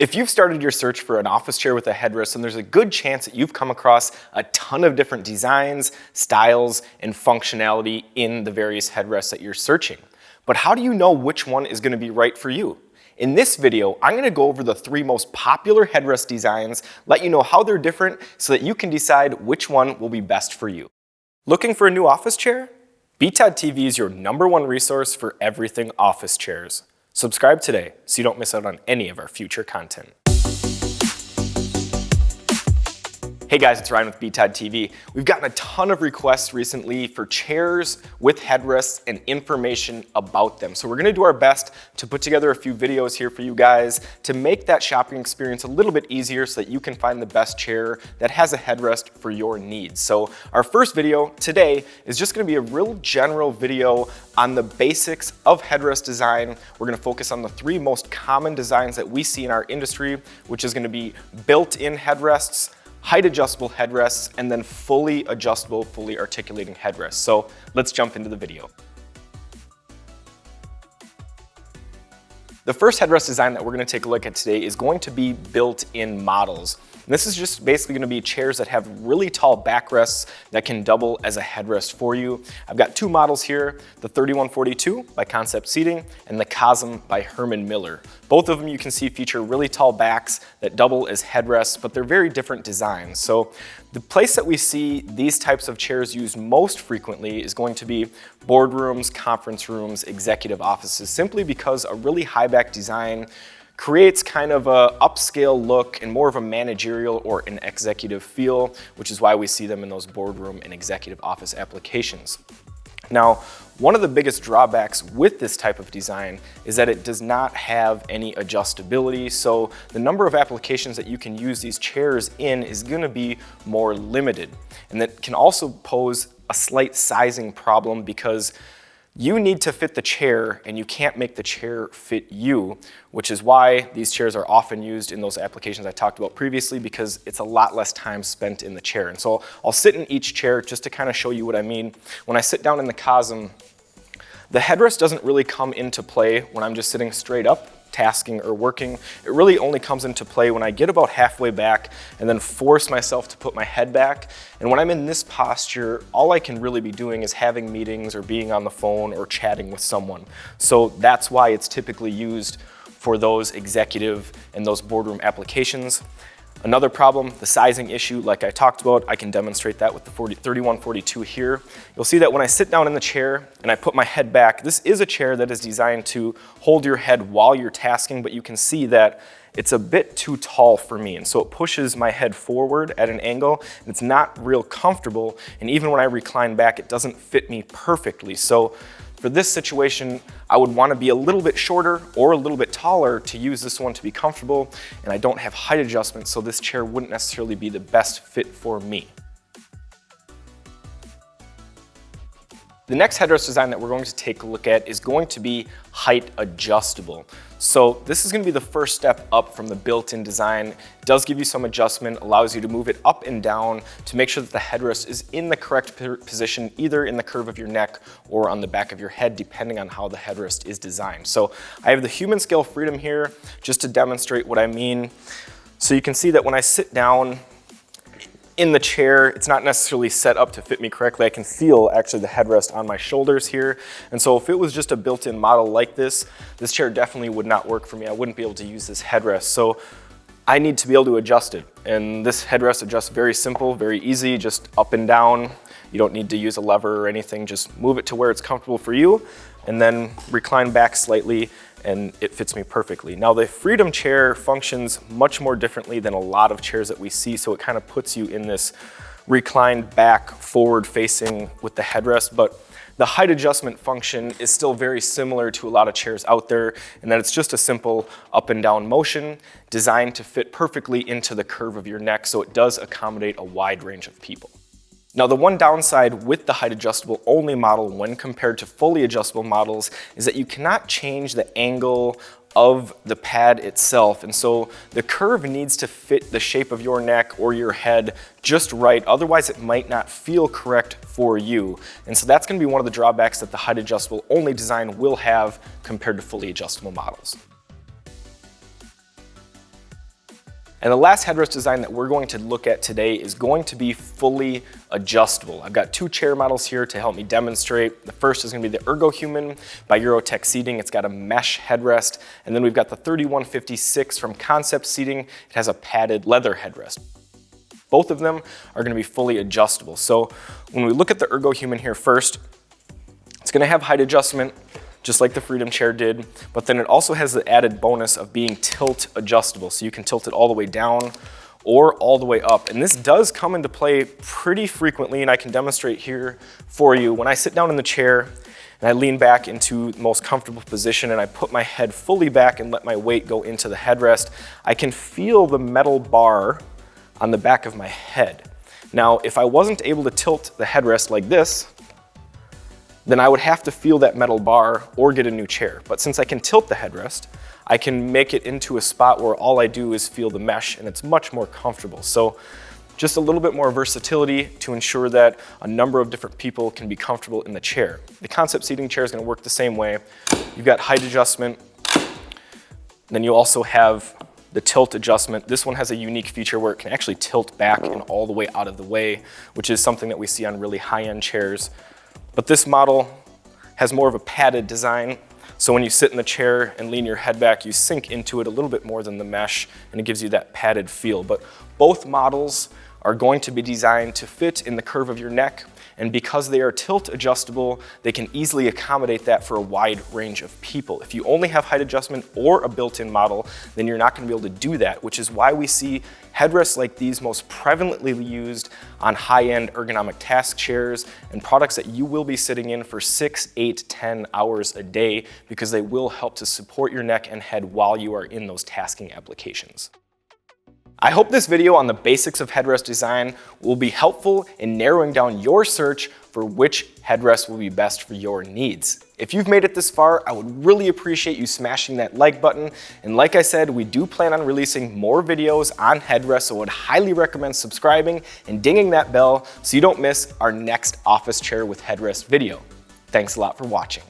If you've started your search for an office chair with a headrest, then there's a good chance that you've come across a ton of different designs, styles, and functionality in the various headrests that you're searching. But how do you know which one is going to be right for you? In this video, I'm going to go over the 3 most popular headrest designs, let you know how they're different so that you can decide which one will be best for you. Looking for a new office chair? BTOD TV is your #1 resource for everything office chairs. Subscribe today so you don't miss out on any of our future content. Hey guys, it's Ryan with BTOD TV. We've gotten a ton of requests recently for chairs with headrests and information about them. So we're gonna do our best to put together a few videos here for you guys to make that shopping experience a little bit easier so that you can find the best chair that has a headrest for your needs. So our first video today is just gonna be a real general video on the basics of headrest design. We're gonna focus on the 3 most common designs that we see in our industry, which is gonna be built-in headrests, height adjustable headrests, and then fully adjustable, fully articulating headrests. So let's jump into the video. The first headrest design that we're going to take a look at today is going to be built-in models. And this is just basically going to be chairs that have really tall backrests that can double as a headrest for you. I've got 2 models here, the 3142 by Concept Seating and the Cosm by Herman Miller. Both of them you can see feature really tall backs that double as headrests, but they're very different designs. So the place that we see these types of chairs used most frequently is going to be boardrooms, conference rooms, executive offices, simply because a really high back design creates kind of a upscale look and more of a managerial or an executive feel, which is why we see them in those boardroom and executive office applications. Now, one of the biggest drawbacks with this type of design is that it does not have any adjustability, so the number of applications that you can use these chairs in is going to be more limited. And that can also pose a slight sizing problem because you need to fit the chair and you can't make the chair fit you, which is why these chairs are often used in those applications I talked about previously, because it's a lot less time spent in the chair. And so I'll sit in each chair just to kind of show you what I mean. When I sit down in the Cosm, the headrest doesn't really come into play when I'm just sitting straight up, tasking or working. It really only comes into play when I get about halfway back and then force myself to put my head back. And when I'm in this posture, all I can really be doing is having meetings or being on the phone or chatting with someone. So that's why it's typically used for those executive and those boardroom applications. Another problem, the sizing issue, like I talked about, I can demonstrate that with the 3142 here. You'll see that when I sit down in the chair and I put my head back, this is a chair that is designed to hold your head while you're tasking, but you can see that it's a bit too tall for me. And so it pushes my head forward at an angle, and it's not real comfortable. And even when I recline back, it doesn't fit me perfectly. So for this situation, I would want to be a little bit shorter or a little bit taller to use this one to be comfortable, and I don't have height adjustment, so this chair wouldn't necessarily be the best fit for me. The next headrest design that we're going to take a look at is going to be height adjustable. So this is going to be the first step up from the built-in design. It does give you some adjustment, allows you to move it up and down to make sure that the headrest is in the correct position, either in the curve of your neck or on the back of your head, depending on how the headrest is designed. So I have the human scale freedom here just to demonstrate what I mean. So you can see that when I sit down in the chair, it's not necessarily set up to fit me correctly. I can feel actually the headrest on my shoulders here. And so if it was just a built-in model like this, this chair definitely would not work for me. I wouldn't be able to use this headrest. So I need to be able to adjust it. And this headrest adjusts very simple, very easy, just up and down. You don't need to use a lever or anything. Just move it to where it's comfortable for you and then recline back slightly, and it fits me perfectly. Now the Freedom chair functions much more differently than a lot of chairs that we see, so it kind of puts you in this reclined back, forward facing with the headrest, but the height adjustment function is still very similar to a lot of chairs out there, and that it's just a simple up and down motion designed to fit perfectly into the curve of your neck, so it does accommodate a wide range of people. Now, the one downside with the height adjustable only model when compared to fully adjustable models is that you cannot change the angle of the pad itself. And so the curve needs to fit the shape of your neck or your head just right. Otherwise, it might not feel correct for you. And so that's going to be one of the drawbacks that the height adjustable only design will have compared to fully adjustable models. And the last headrest design that we're going to look at today is going to be fully adjustable. I've got two chair models here to help me demonstrate. The first is going to be the ErgoHuman by Eurotech Seating. It's got a mesh headrest. And then we've got the 3156 from Concept Seating. It has a padded leather headrest. Both of them are going to be fully adjustable. So when we look at the ErgoHuman here first, it's going to have height adjustment, just like the Freedom Chair did, but then it also has the added bonus of being tilt adjustable. So you can tilt it all the way down or all the way up. And this does come into play pretty frequently, and I can demonstrate here for you. When I sit down in the chair and I lean back into the most comfortable position and I put my head fully back and let my weight go into the headrest, I can feel the metal bar on the back of my head. Now, if I wasn't able to tilt the headrest like this, then I would have to feel that metal bar or get a new chair. But since I can tilt the headrest, I can make it into a spot where all I do is feel the mesh, and it's much more comfortable. So just a little bit more versatility to ensure that a number of different people can be comfortable in the chair. The Concept Seating chair is going to work the same way. You've got height adjustment, then you also have the tilt adjustment. This one has a unique feature where it can actually tilt back and all the way out of the way, which is something that we see on really high-end chairs. But this model has more of a padded design. So when you sit in the chair and lean your head back, you sink into it a little bit more than the mesh, and it gives you that padded feel. But both models are going to be designed to fit in the curve of your neck, and because they are tilt adjustable, they can easily accommodate that for a wide range of people. If you only have height adjustment or a built-in model, then you're not going to be able to do that, which is why we see headrests like these most prevalently used on high-end ergonomic task chairs and products that you will be sitting in for 6, 8, 10 hours a day, because they will help to support your neck and head while you are in those tasking applications. I hope this video on the basics of headrest design will be helpful in narrowing down your search for which headrest will be best for your needs. If you've made it this far, I would really appreciate you smashing that like button. And like I said, we do plan on releasing more videos on headrests, so I would highly recommend subscribing and dinging that bell so you don't miss our next office chair with headrest video. Thanks a lot for watching.